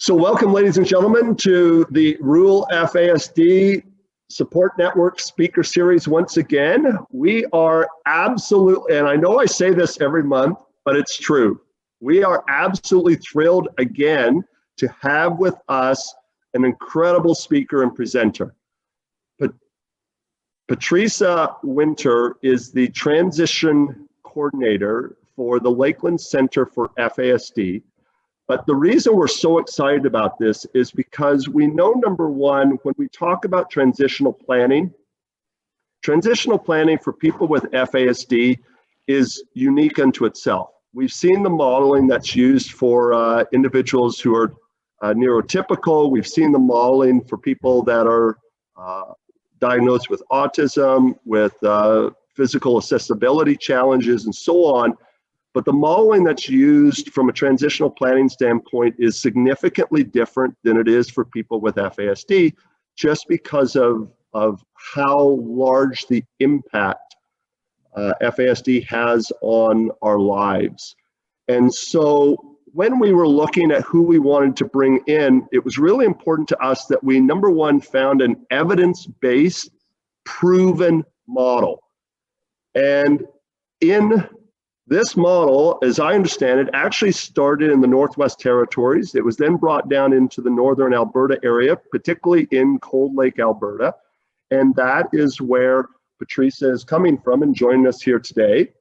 So welcome, ladies and gentlemen, to the Rural FASD Support Network Speaker Series once again. We are absolutely, and I know I say this every month, but it's true. We are absolutely thrilled again to have with us an incredible speaker and presenter. Pateresa Winter is the Transition Coordinator for the Lakeland Centre for FASD. But the reason we're so excited about this is because we know, number one, when we talk about transitional planning for people with FASD is unique unto itself. We've seen the modeling that's used for individuals who are neurotypical. We've seen the modeling for people that are diagnosed with autism, with physical accessibility challenges, and so on. But the modeling that's used from a transitional planning standpoint is significantly different than it is for people with FASD, just because of how large the impact FASD has on our lives. And so when we were looking at who we wanted to bring in, it was really important to us that we, number one, found an evidence-based, proven model. And in this model, as I understand it, actually started in the Northwest Territories. It was then brought down into the Northern Alberta area, particularly in Cold Lake, Alberta. And that is where Pateresa is coming from and joining us here today.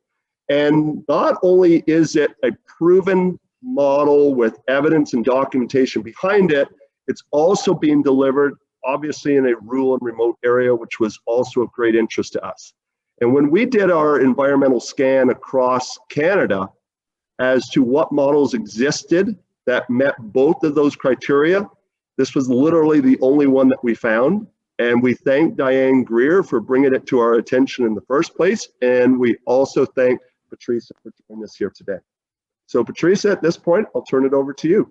And not only is it a proven model with evidence and documentation behind it, it's also being delivered, obviously, in a rural and remote area, which was also of great interest to us. And when we did our environmental scan across Canada as to what models existed that met both of those criteria, this was literally the only one that we found. And we thank Diane Greer for bringing it to our attention in the first place. And we also thank Pateresa for joining us here today. So Pateresa, at this point, I'll turn it over to you.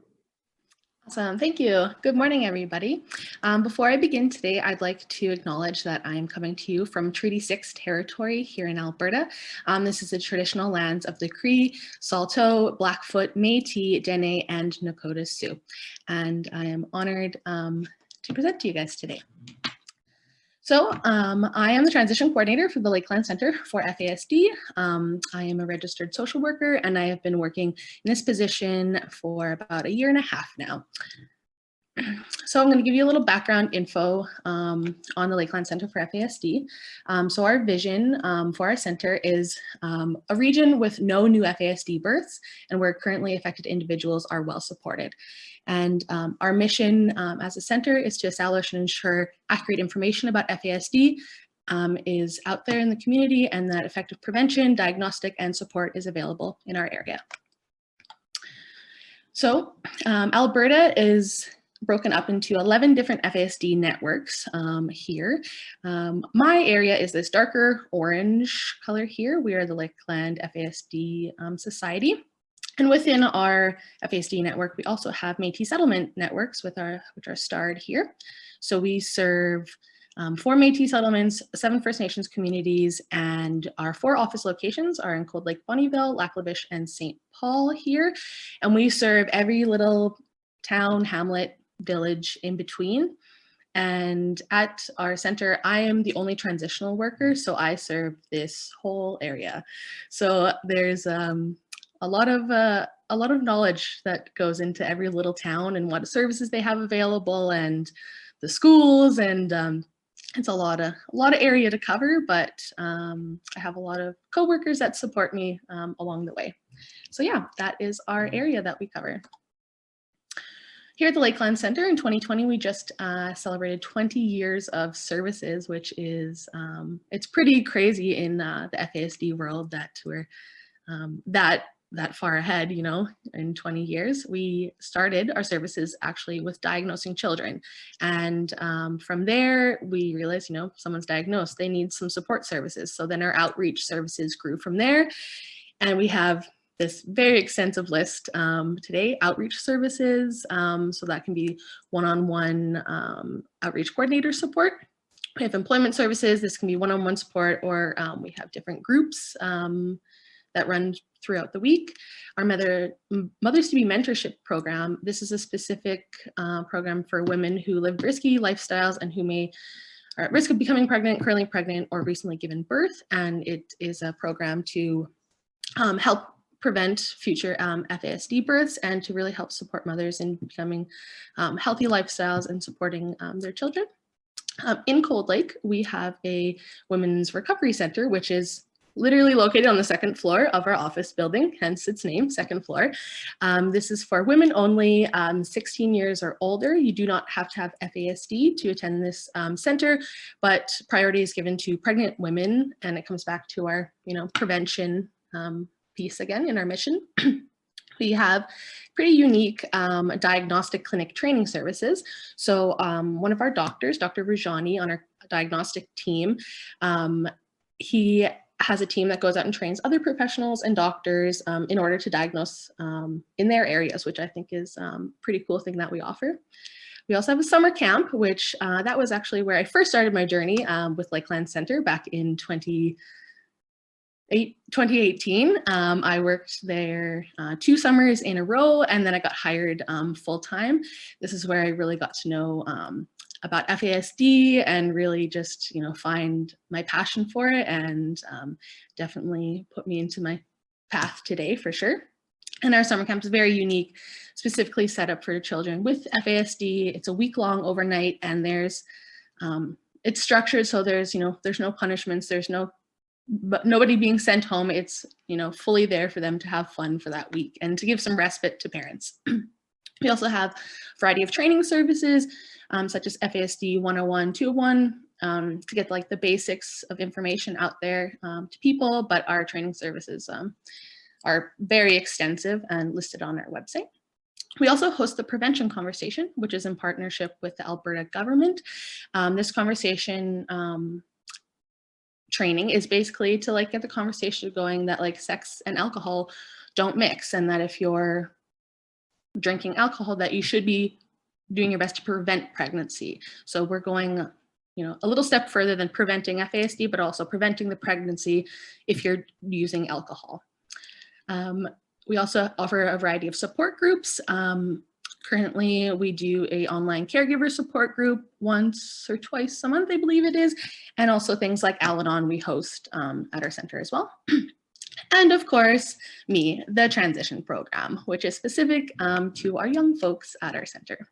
Awesome, thank you. Good morning, everybody. Before I begin today, I'd like to acknowledge that I am coming to you from Treaty 6 territory here in Alberta. This is the traditional lands of the Cree, Saulteaux, Blackfoot, Métis, Dene, and Nakota Sioux. And I am honored to present to you guys today. So I am the transition coordinator for the Lakeland Centre for FASD. I am a registered social worker, and I have been working in this position for about 1.5 years now. So I'm going to give you a little background info on the Lakeland Centre for FASD. So our vision for our centre is a region with no new FASD births, and where currently affected individuals are well supported. And our mission as a centre is to establish and ensure accurate information about FASD is out there in the community, and that effective prevention, diagnostic, and support is available in our area. So Alberta is broken up into 11 different FASD networks here. My area is this darker orange color here. We are the Lakeland FASD Society. And within our FASD network, we also have Métis settlement networks which are starred here. So we serve 4 Métis settlements, 7 First Nations communities, and our 4 office locations are in Cold Lake, Bonnyville, Lac La Biche, and St. Paul here. And we serve every little town, hamlet, village in between. And at our center, I am the only transitional worker, so I serve this whole area. So there's a lot of knowledge that goes into every little town and what services they have available, and the schools, and it's a lot of area to cover, but I have a lot of coworkers that support me along the way. So yeah, that is our area that we cover. Here at the Lakeland Centre in 2020, we just celebrated 20 years of services, which is, it's pretty crazy in the FASD world that we're that far ahead, you know, in 20 years. We started our services actually with diagnosing children. And from there, we realized, you know, someone's diagnosed, they need some support services. So then our outreach services grew from there. And we have this very extensive list today, outreach services. So that can be one-on-one outreach coordinator support. We have employment services. This can be one-on-one support, or we have different groups that run throughout the week. Our Mothers-to-Be Mentorship Program, this is a specific program for women who live risky lifestyles and who are at risk of becoming pregnant, currently pregnant, or recently given birth. And it is a program to help prevent future FASD births and to really help support mothers in becoming healthy lifestyles and supporting their children. In Cold Lake, we have a women's recovery center, which is literally located on the second floor of our office building, hence its name, second floor. This is for women only, 16 years or older. You do not have to have FASD to attend this center, but priority is given to pregnant women, and it comes back to our, prevention piece again in our mission. We have pretty unique diagnostic clinic training services. So one of our doctors, Dr. Rajani, on our diagnostic team, he has a team that goes out and trains other professionals and doctors in order to diagnose in their areas, which I think is a pretty cool thing that we offer. We also have a summer camp, which that was actually where I first started my journey with Lakeland Centre back in 2018. I worked there 2 summers in a row, and then I got hired full-time. This is where I really got to know about FASD and really just, find my passion for it, and definitely put me into my path today for sure. And our summer camp is very unique, specifically set up for children with FASD. It's a week-long overnight, and it's structured so there's no punishments, there's nobody being sent home. It's, fully there for them to have fun for that week and to give some respite to parents. We also have a variety of training services, such as FASD 101, 201, to get the basics of information out there to people, but our training services are very extensive and listed on our website. We also host the prevention conversation, which is in partnership with the Alberta government. This conversation training is basically to get the conversation going that sex and alcohol don't mix, and that if you're drinking alcohol, that you should be doing your best to prevent pregnancy. So we're going, a little step further than preventing FASD, but also preventing the pregnancy if you're using alcohol. We also offer a variety of support groups. Currently, we do an online caregiver support group once or twice a month, I believe it is, and also things like Al-Anon we host at our center as well. And of course, the transition program, which is specific to our young folks at our center.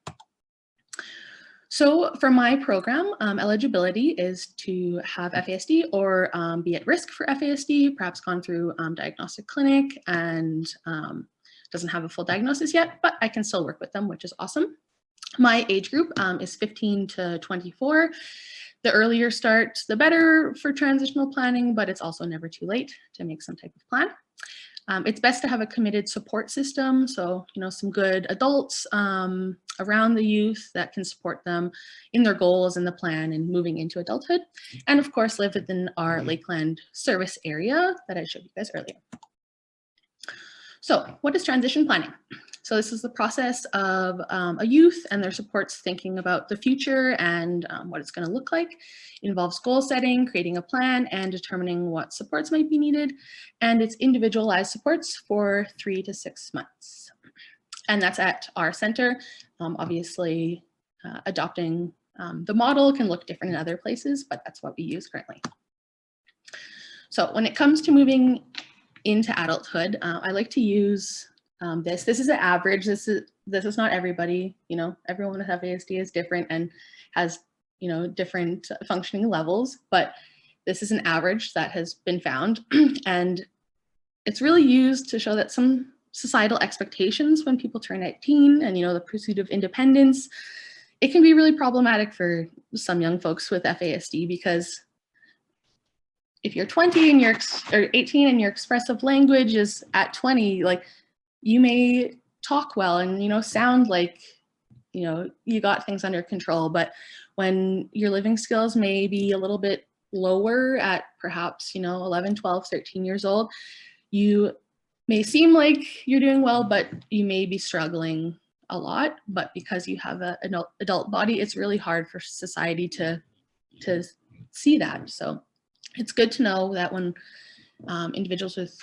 So for my program, eligibility is to have FASD or be at risk for FASD, perhaps gone through diagnostic clinic and doesn't have a full diagnosis yet, but I can still work with them, which is awesome. My age group is 15 to 24. The earlier start, the better for transitional planning, but it's also never too late to make some type of plan. It's best to have a committed support system. So, some good adults around the youth that can support them in their goals and the plan and moving into adulthood. And of course, live within our Lakeland service area that I showed you guys earlier. So what is transition planning? So this is the process of a youth and their supports thinking about the future and what it's going to look like. It involves goal setting, creating a plan, and determining what supports might be needed. And it's individualized supports for 3 to 6 months. And that's at our center. Obviously, adopting the model can look different in other places, but that's what we use currently. So when it comes to moving into adulthood, I like to use this. This is an average. This is not everybody. Everyone with FASD is different and has different functioning levels. But this is an average that has been found, and it's really used to show that some societal expectations when people turn 18 and the pursuit of independence, it can be really problematic for some young folks with FASD, because if you're 20 and or 18 and your expressive language is at 20, you may talk well and sound like you got things under control, but when your living skills may be a little bit lower at perhaps 11, 12, 13 years old, you may seem like you're doing well, but you may be struggling a lot. But because you have an adult body, it's really hard for society to see that. So it's good to know that when individuals with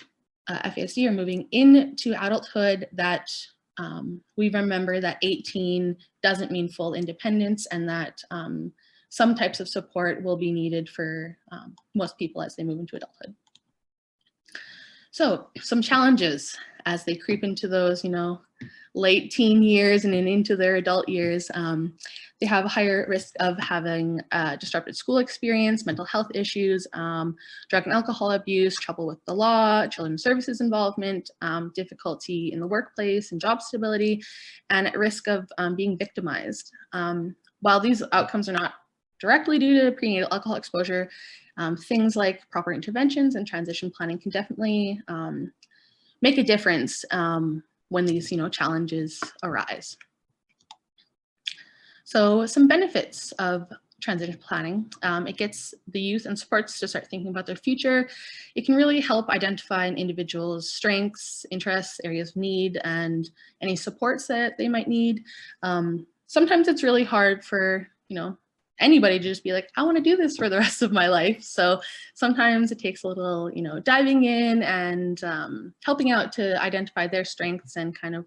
FASD are moving into adulthood, that we remember that 18 doesn't mean full independence, and that some types of support will be needed for most people as they move into adulthood. So some challenges as they creep into those, late teen years and then into their adult years. They have a higher risk of having disrupted school experience, mental health issues, drug and alcohol abuse, trouble with the law, children's services involvement, difficulty in the workplace and job stability, and at risk of being victimized. While these outcomes are not directly due to prenatal alcohol exposure, things like proper interventions and transition planning can definitely make a difference when these challenges arise. So some benefits of transition planning: it gets the youth and supports to start thinking about their future. It can really help identify an individual's strengths, interests, areas of need, and any supports that they might need. Sometimes it's really hard for anybody to just be like, I want to do this for the rest of my life. So sometimes it takes a little, diving in and helping out to identify their strengths and kind of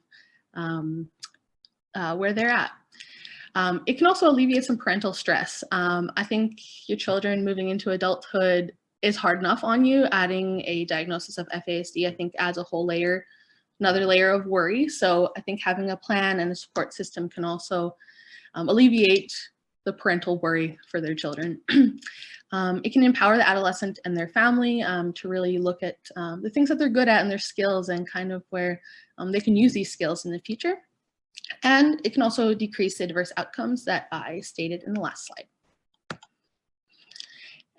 where they're at. It can also alleviate some parental stress. I think your children moving into adulthood is hard enough on you. Adding a diagnosis of FASD, I think, adds a whole layer, another layer of worry. So I think having a plan and a support system can also alleviate the parental worry for their children. It can empower the adolescent and their family to really look at the things that they're good at and their skills, and kind of where they can use these skills in the future. And it can also decrease the adverse outcomes that I stated in the last slide.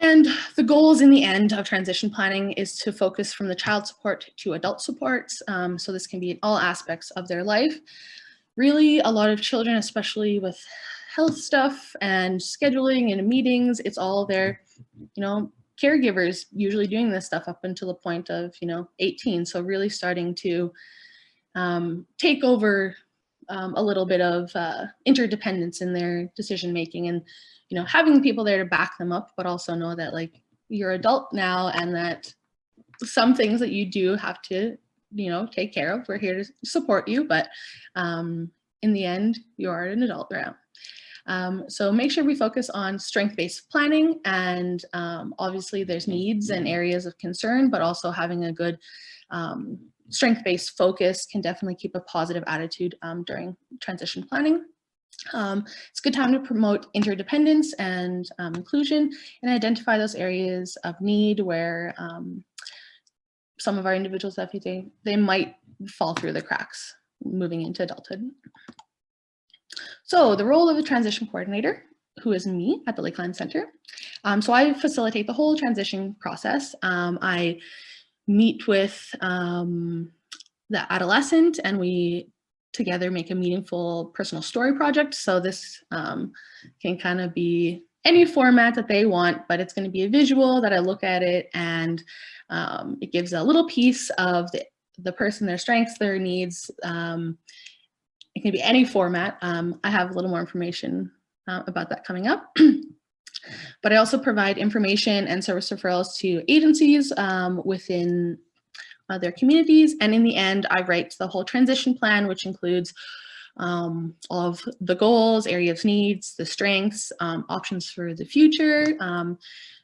And the goals in the end of transition planning is to focus from the child support to adult supports. So this can be in all aspects of their life. Really, a lot of children, especially with health stuff and scheduling and meetings, it's all their, caregivers usually doing this stuff up until the point of, 18. So really starting to take over a little bit of interdependence in their decision making, and having people there to back them up, but also know that you're adult now, and that some things that you do have to take care of. We're here to support you, but in the end, you are an adult now. So make sure we focus on strength-based planning, and obviously there's needs and areas of concern, but also having a good strength-based focus can definitely keep a positive attitude during transition planning. It's a good time to promote interdependence and inclusion, and identify those areas of need where some of our individuals, they might fall through the cracks moving into adulthood. So the role of the transition coordinator, who is me at the Lakeland Centre. So I facilitate the whole transition process. I meet with the adolescent, and we together make a meaningful personal story project. So this can kind of be any format that they want, but it's going to be a visual that I look at it, and it gives a little piece of the person, their strengths, their needs. It can be any format. I have a little more information about that coming up. But I also provide information and service referrals to agencies within their communities. And in the end, I write the whole transition plan, which includes all of the goals, areas of needs, the strengths, options for the future.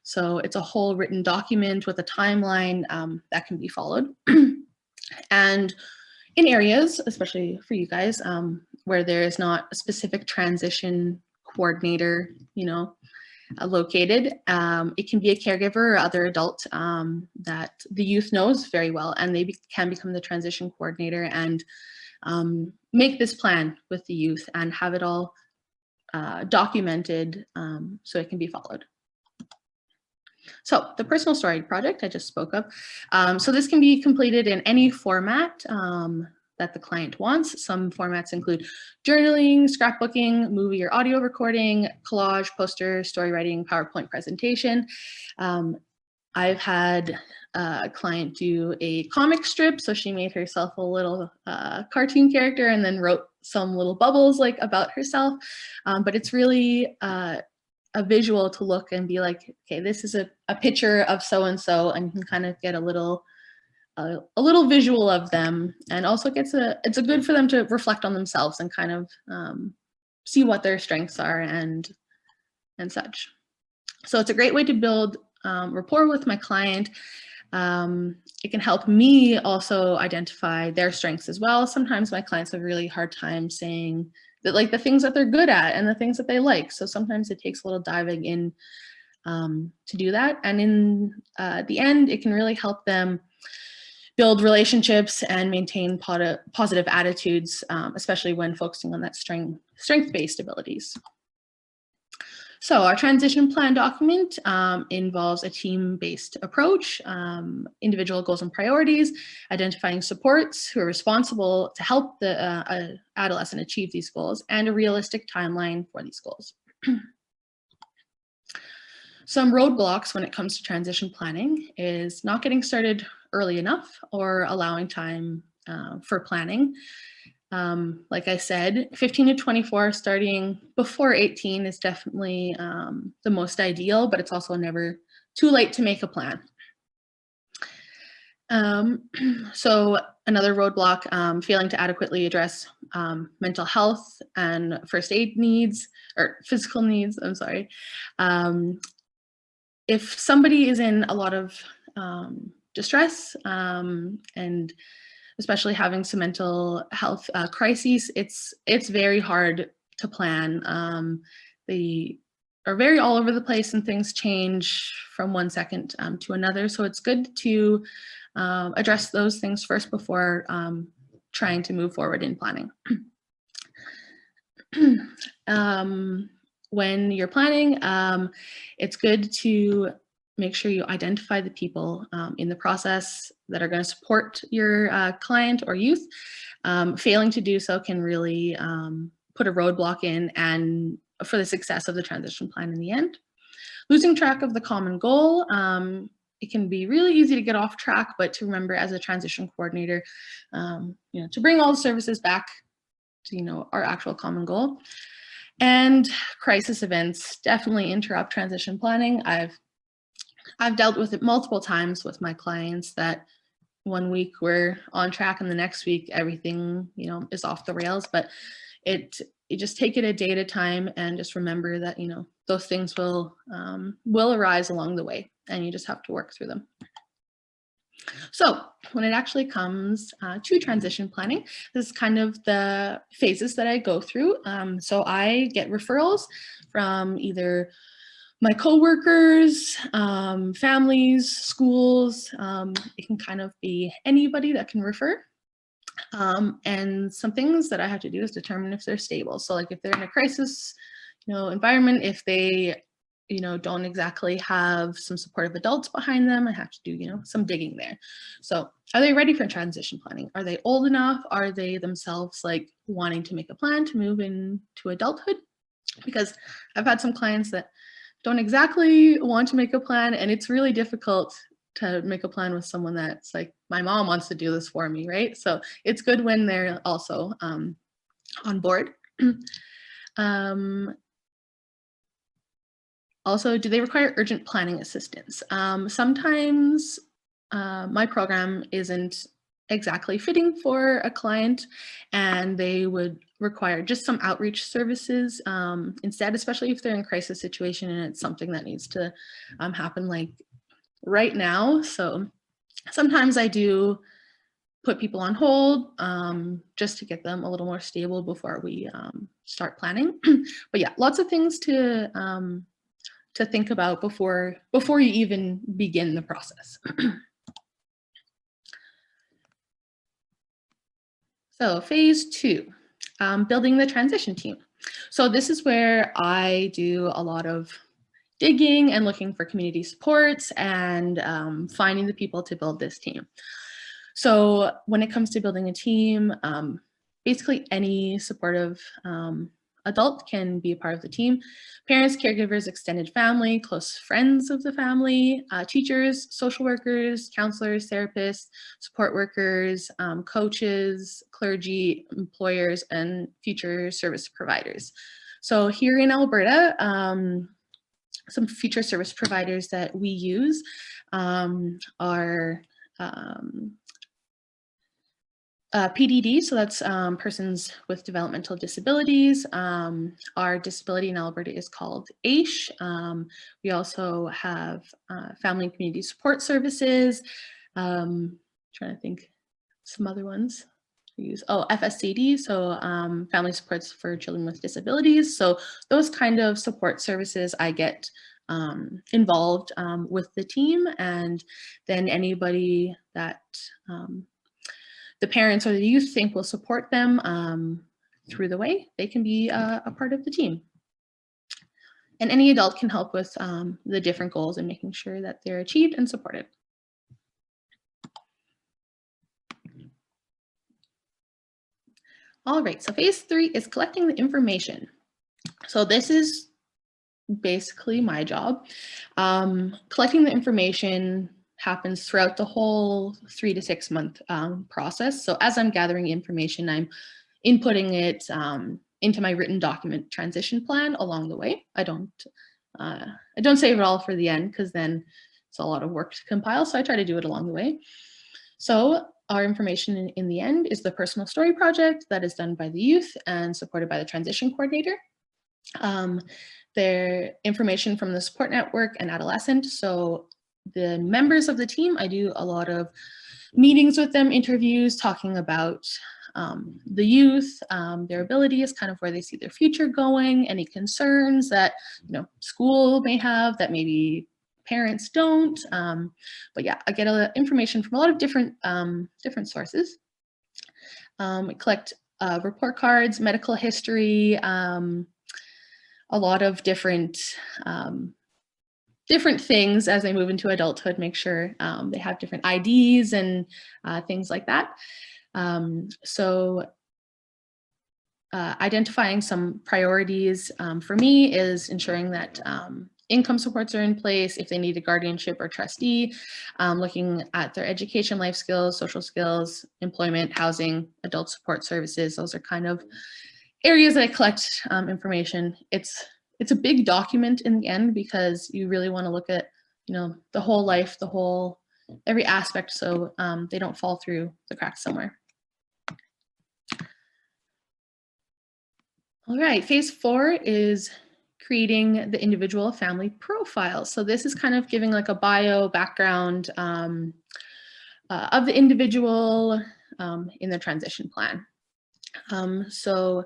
So it's a whole written document with a timeline that can be followed. And in areas, especially for you guys, where there is not a specific transition coordinator, located, it can be a caregiver or other adult that the youth knows very well, and they can become the transition coordinator and make this plan with the youth and have it all documented so it can be followed. So the personal story project I just spoke of. So this can be completed in any format that the client wants. Some formats include journaling, scrapbooking, movie or audio recording, collage, poster, story writing, PowerPoint presentation. I've had a client do a comic strip. So she made herself a little cartoon character and then wrote some little bubbles about herself. But it's really a visual to look and be like, okay, this is a picture of so-and-so, and you can kind of get a little a little visual of them, and also it's a good for them to reflect on themselves and kind of see what their strengths are and such. So it's a great way to build rapport with my client. It can help me also identify their strengths as well. Sometimes my clients have a really hard time saying that, like, the things that they're good at and the things that they like. So sometimes it takes a little diving in to do that. And in the end, it can really help them build relationships and maintain positive attitudes, especially when focusing on that strength-based abilities. So our transition plan document involves a team-based approach, individual goals and priorities, identifying supports who are responsible to help the adolescent achieve these goals, and a realistic timeline for these goals. Some roadblocks when it comes to transition planning is not getting started early enough or allowing time for planning. Like I said, 15 to 24, starting before 18 is definitely the most ideal, but it's also never too late to make a plan. So another roadblock, failing to adequately address mental health and first aid needs, or physical needs, I'm sorry. If somebody is in a lot of distress and especially having some mental health crises, it's very hard to plan. They are very all over the place and things change from one second to another. So it's good to address those things first before trying to move forward in planning. When you're planning, it's good to make sure you identify the people in the process that are going to support your client or youth. Failing to do so can really put a roadblock in and for the success of the transition plan in the end. Losing track of the common goal, it can be really easy to get off track, but to remember as a transition coordinator, to bring all the services back to our actual common goal. And crisis events definitely interrupt transition planning. I've dealt with it multiple times with my clients that one week we're on track and the next week everything is off the rails, but you just take it a day at a time and just remember that those things will arise along the way and you just have to work through them. So when it actually comes to transition planning, this is kind of the phases that I go through. So I get referrals from either my coworkers, families, schools. It can kind of be anybody that can refer. And some things that I have to do is determine if they're stable. So like if they're in a crisis, environment, if they, don't exactly have some supportive adults behind them, I have to do, some digging there. So are they ready for transition planning? Are they old enough? Are they themselves like wanting to make a plan to move into adulthood? Because I've had some clients that don't exactly want to make a plan, and it's really difficult to make a plan with someone that's like, my mom wants to do this for me, right? So it's good when they're also on board. Also, do they require urgent planning assistance? Sometimes my program isn't exactly fitting for a client and they would require just some outreach services instead, especially if they're in a crisis situation and it's something that needs to happen like right now. So sometimes I do put people on hold just to get them a little more stable before we start planning. But yeah, lots of things to think about before you even begin the process. So phase 2, building the transition team. So this is where I do a lot of digging and looking for community supports and finding the people to build this team. So when it comes to building a team, basically any supportive adult can be a part of the team. Parents, caregivers, extended family, close friends of the family, teachers, social workers, counselors, therapists, support workers, coaches, clergy, employers, and future service providers. So here in Alberta, some future service providers that we use are PDD, so that's persons with developmental disabilities. Our disability in Alberta is called AISH. We also have family and community support services. Trying to think some other ones. We use FSCD, so family supports for children with disabilities. So those kind of support services I get involved with the team, and then anybody that the parents or the youth think will support them through the way, they can be a part of the team. And any adult can help with the different goals and making sure that they're achieved and supported. All right, so phase 3 is collecting the information. So this is basically my job. Collecting the information happens throughout the whole 3 to 6 month process. So as I'm gathering information, I'm inputting it into my written document transition plan along the way. I don't save it all for the end, because then it's a lot of work to compile. So I try to do it along the way. So our information in the end is the personal story project that is done by the youth and supported by the transition coordinator. Their information from the support network and adolescent. So the members of the team, I do a lot of meetings with them, interviews, talking about the youth, their abilities, kind of where they see their future going, any concerns that school may have that maybe parents don't. But yeah, I get information from a lot of different sources. I collect report cards, medical history, a lot of different things as they move into adulthood, make sure they have different IDs and things like that. Identifying some priorities for me is ensuring that income supports are in place, if they need a guardianship or trustee, looking at their education, life skills, social skills, employment, housing, adult support services. Those are kind of areas that I collect information. It's a big document in the end, because you really want to look at the whole life, every aspect, so they don't fall through the cracks somewhere. All right, phase 4 is creating the individual family profile. So this is kind of giving like a bio background of the individual in the transition plan. So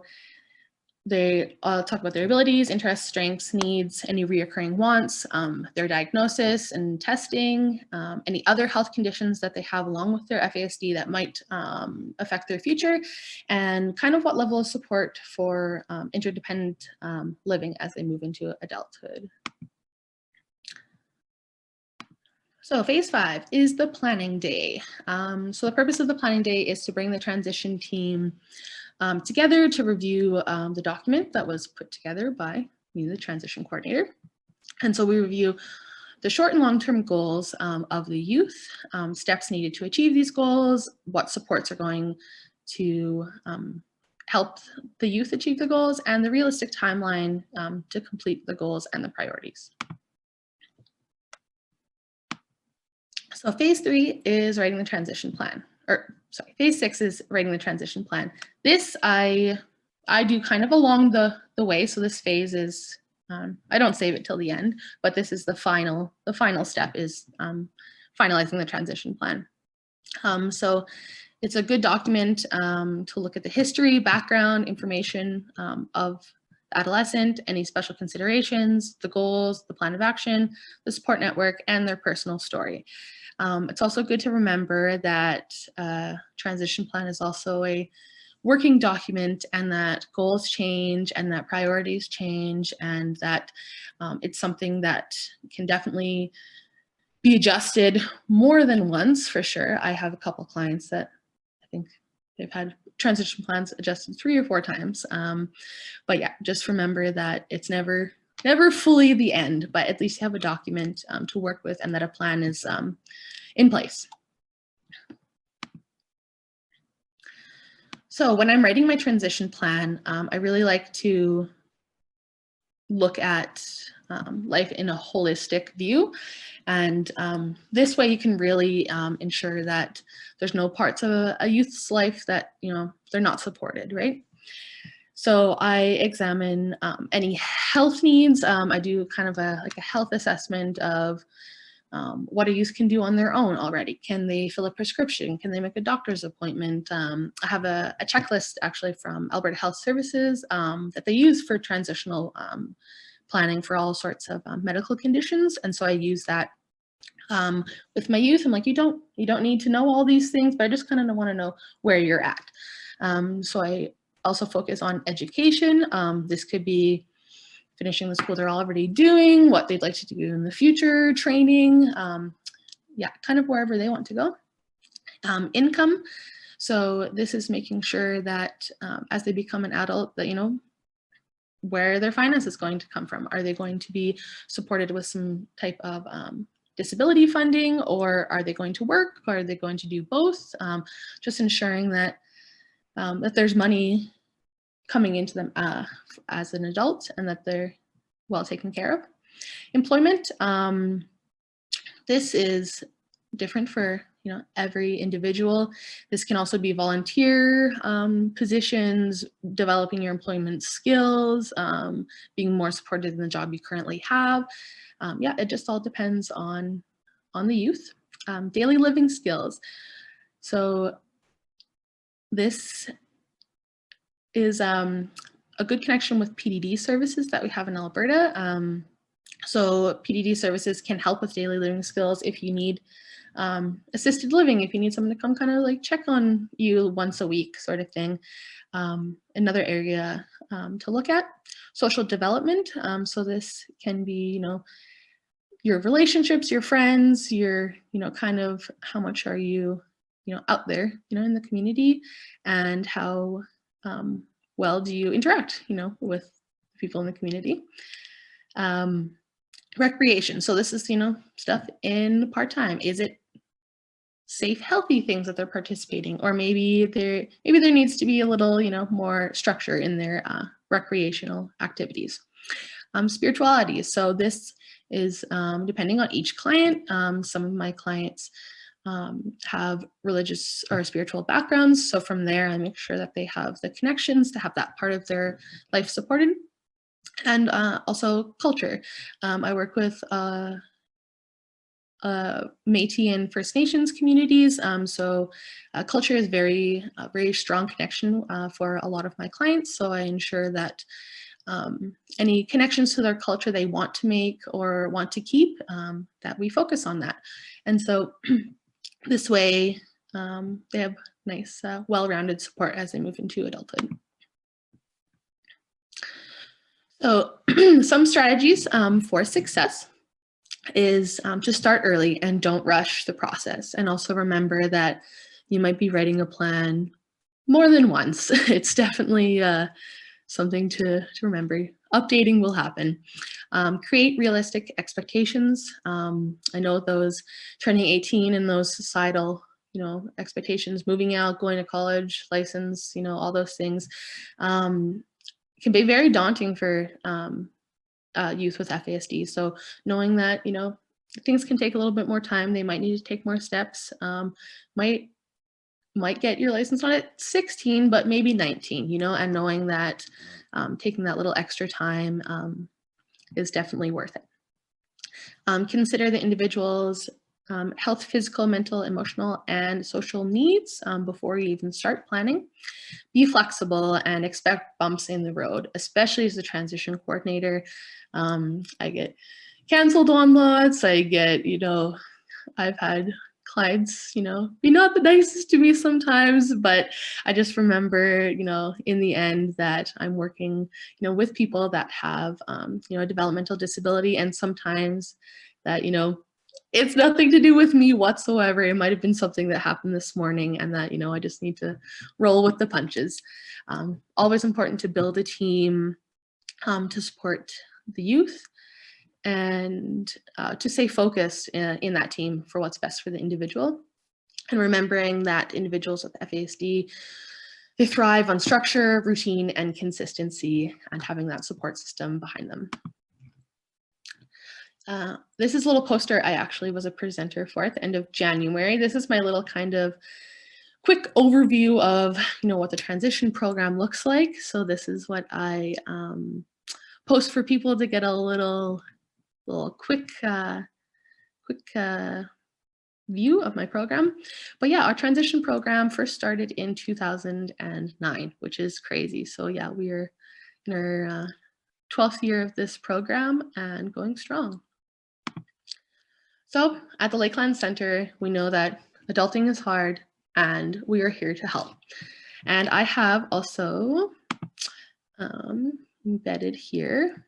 they talk about their abilities, interests, strengths, needs, any reoccurring wants, their diagnosis and testing, any other health conditions that they have along with their FASD that might affect their future, and kind of what level of support for interdependent living as they move into adulthood. So phase 5 is the planning day. So the purpose of the planning day is to bring the transition team together to review the document that was put together by me, the transition coordinator. And so we review the short and long-term goals of the youth, steps needed to achieve these goals, what supports are going to help the youth achieve the goals, and the realistic timeline to complete the goals and the priorities. So phase 3 is writing the transition plan. Phase 6 is writing the transition plan. This I do kind of along the way. So this phase is, I don't save it till the end, but this is the final step is finalizing the transition plan. So it's a good document to look at the history, background, information of the adolescent, any special considerations, the goals, the plan of action, the support network, and their personal story. It's also good to remember that transition plan is also a working document, and that goals change and that priorities change, and that it's something that can definitely be adjusted more than once, for sure. I have a couple clients that I think they've had transition plans adjusted 3 or 4 times. But yeah, just remember that it's never fully the end, but at least you have a document to work with, and that a plan is in place. So when I'm writing my transition plan, I really like to look at life in a holistic view. And this way you can really ensure that there's no parts of a youth's life that, they're not supported, right? So I examine any health needs. I do kind of a health assessment of what a youth can do on their own already. Can they fill a prescription? Can they make a doctor's appointment? I have a checklist actually from Alberta Health Services that they use for transitional planning for all sorts of medical conditions. And so I use that with my youth. I'm like, you don't need to know all these things, but I just kind of want to know where you're at. So I also focus on education. This could be finishing the school they're already doing, what they'd like to do in the future, training, yeah, kind of wherever they want to go. Income. So this is making sure that as they become an adult, that, where their finance is going to come from. Are they going to be supported with some type of disability funding, or are they going to work, or are they going to do both? Just ensuring that that there's money coming into them as an adult and that they're well taken care of. Employment. This is different for every individual. This can also be volunteer positions, developing your employment skills, being more supported in the job you currently have. Yeah, it just all depends on the youth. Daily living skills. So this is a good connection with PDD services that we have in Alberta. So PDD services can help with daily living skills if you need assisted living, if you need someone to come kind of like check on you once a week sort of thing. Another area to look at. Social development. So this can be, your relationships, your friends, your, kind of how much are you, out there, in the community, and how well do you interact, with people in the community. Recreation. So this is, stuff in part-time. Is it safe, healthy things that they're participating, or maybe there needs to be a little, more structure in their recreational activities. Spirituality. So this is depending on each client. Some of my clients have religious or spiritual backgrounds. So from there, I make sure that they have the connections to have that part of their life supported. And also culture. I work with Métis and First Nations communities. So culture is very strong connection for a lot of my clients. So I ensure that any connections to their culture they want to make or want to keep, that we focus on that. And so this way they have nice, well-rounded support as they move into adulthood. So some strategies for success is to start early and don't rush the process. And also remember that you might be writing a plan more than once. It's definitely something to remember. Updating will happen. Create realistic expectations. I know those turning 18 and those societal, expectations, moving out, going to college, license, all those things can be very daunting for youth with FASD. So knowing that, things can take a little bit more time, they might need to take more steps, might get your license not at 16, but maybe 19, and knowing that taking that little extra time is definitely worth it. Consider the individual's health, physical, mental, emotional, and social needs before you even start planning. Be flexible and expect bumps in the road, especially as a transition coordinator. I get canceled on lots. I get, I've had clients, be not the nicest to me sometimes, but I just remember, in the end that I'm working, with people that have, a developmental disability, and sometimes that, it's nothing to do with me whatsoever. It might have been something that happened this morning, and that, I just need to roll with the punches. Always important to build a team to support the youth and to stay focused in that team for what's best for the individual. And remembering that individuals with FASD, they thrive on structure, routine, and consistency, and having that support system behind them. This is a little poster I actually was a presenter for at the end of January. This is my little kind of quick overview of, what the transition program looks like. So this is what I post for people to get a little quick view of my program. But yeah, our transition program first started in 2009, which is crazy. So yeah, we are in our 12th year of this program and going strong. So at the Lakeland Centre, we know that adulting is hard and we are here to help. And I have also embedded here,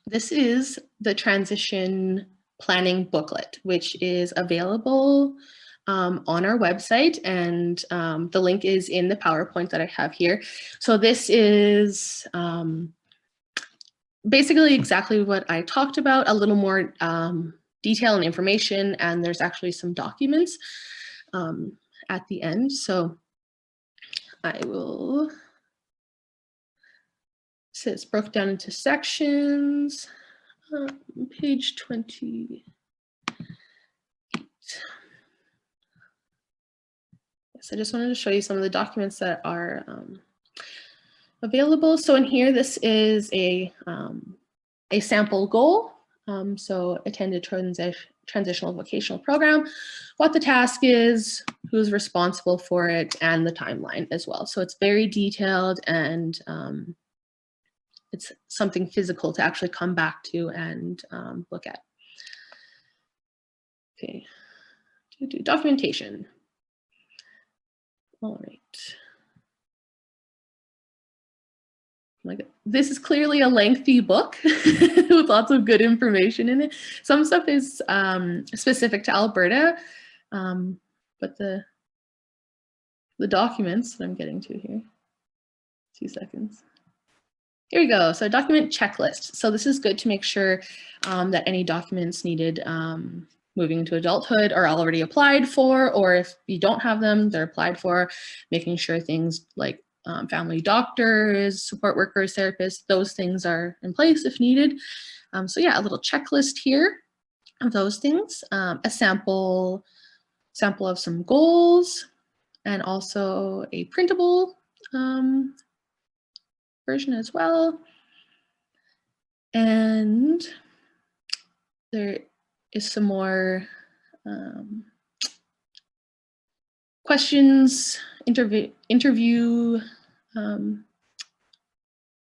this is the transition planning booklet, which is available on our website, and the link is in the PowerPoint that I have here. So this is basically exactly what I talked about, a little more detail and information, and there's actually some documents at the end. So I will, so it's broken down into sections. Page 28. Yes, I just wanted to show you some of the documents that are available. So in here, this is a sample goal. So attend a transitional vocational program, what the task is, who's responsible for it, and the timeline as well. So it's very detailed, and it's something physical to actually come back to and look at. Okay, documentation. All right. This is clearly a lengthy book with lots of good information in it. Some stuff is specific to Alberta, but the documents that I'm getting to here, 2 seconds. Here we go. So document checklist. So this is good to make sure that any documents needed moving into adulthood are already applied for, or if you don't have them, they're applied for, making sure things like family doctors, support workers, therapists, those things are in place if needed. So yeah, a little checklist here of those things, a sample of some goals, and also a printable version as well. And there is some more questions, interview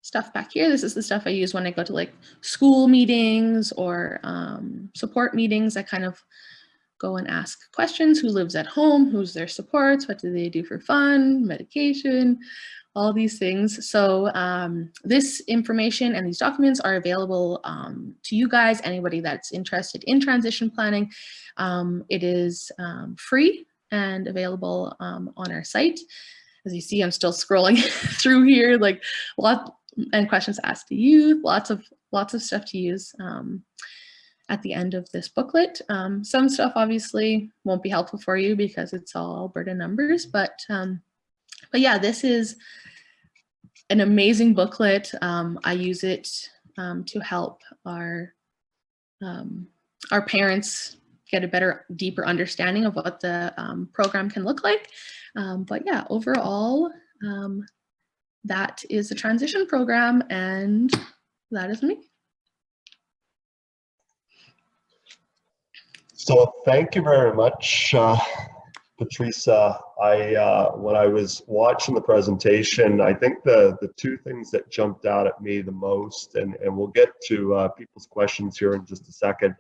stuff back here. This is the stuff I use when I go to like school meetings or support meetings. I kind of go and ask questions. Who lives at home? Who's their supports? What do they do for fun? Medication? All these things. So this information and these documents are available to you guys, anybody that's interested in transition planning. It is free and available on our site. As you see, I'm still scrolling through here, like and questions asked to youth, lots of stuff to use at the end of this booklet. Some stuff obviously won't be helpful for you because it's all Alberta numbers, but yeah, this is an amazing booklet. I use it to help our parents get a better, deeper understanding of what the program can look like. But yeah, overall, that is the transition program, and that is me. So thank you very much, Pateresa. When I was watching the presentation, I think the two things that jumped out at me the most, and we'll get to people's questions here in just a second,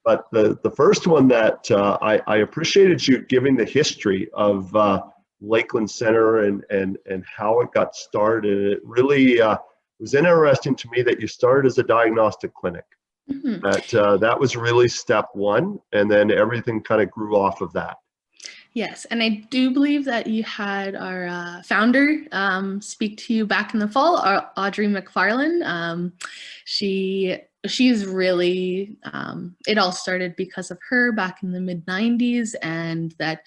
but the first one that I appreciated you giving the history of Lakeland Centre and how it got started. It really was interesting to me that you started as a diagnostic clinic. Mm-hmm. That was really step one, and then everything kind of grew off of that. Yes, and I do believe that you had our founder speak to you back in the fall, Audrey McFarlane. She's really, it all started because of her back in the mid-90s, and that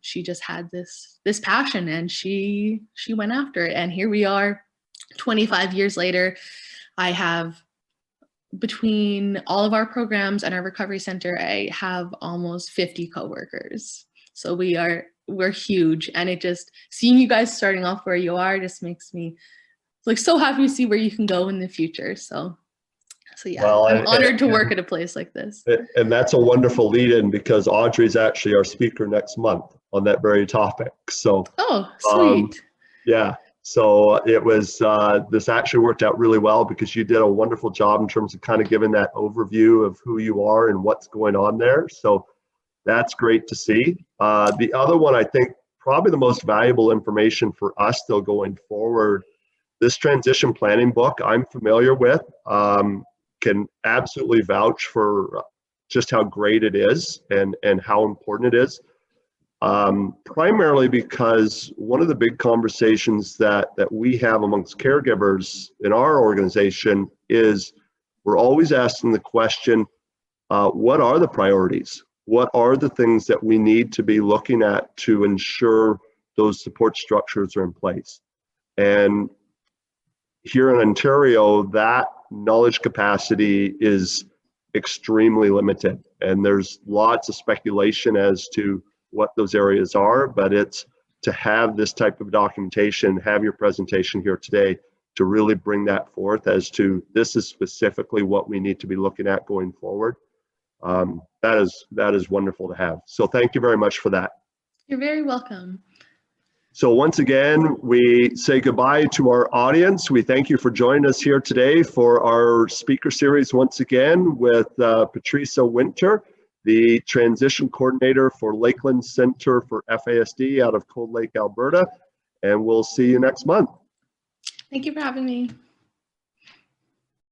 She just had this passion, and she went after it. And here we are 25 years later. I have, between all of our programs and our recovery center, I have almost 50 coworkers. So we're huge, and it just, seeing you guys starting off where you are just makes me like so happy to see where you can go in the future. So yeah, well, I'm honored to work at a place like this. And that's a wonderful lead in, because Audrey's actually our speaker next month on that very topic. So oh, sweet. Yeah. So it was, this actually worked out really well, because you did a wonderful job in terms of kind of giving that overview of who you are and what's going on there. So that's great to see. The other one, I think probably the most valuable information for us still going forward, this transition planning book I'm familiar with, can absolutely vouch for just how great it is and how important it is. Primarily because one of the big conversations that we have amongst caregivers in our organization is we're always asking the question, what are the priorities? What are the things that we need to be looking at to ensure those support structures are in place? And here in Ontario, that knowledge capacity is extremely limited. And there's lots of speculation as to what those areas are, but it's to have this type of documentation, have your presentation here today to really bring that forth as to this is specifically what we need to be looking at going forward. That is wonderful to have. So thank you very much for that. You're very welcome. So once again, we say goodbye to our audience. We thank you for joining us here today for our speaker series once again with Pateresa Winter, the Transition Coordinator for Lakeland Centre for FASD out of Cold Lake, Alberta. And we'll see you next month. Thank you for having me.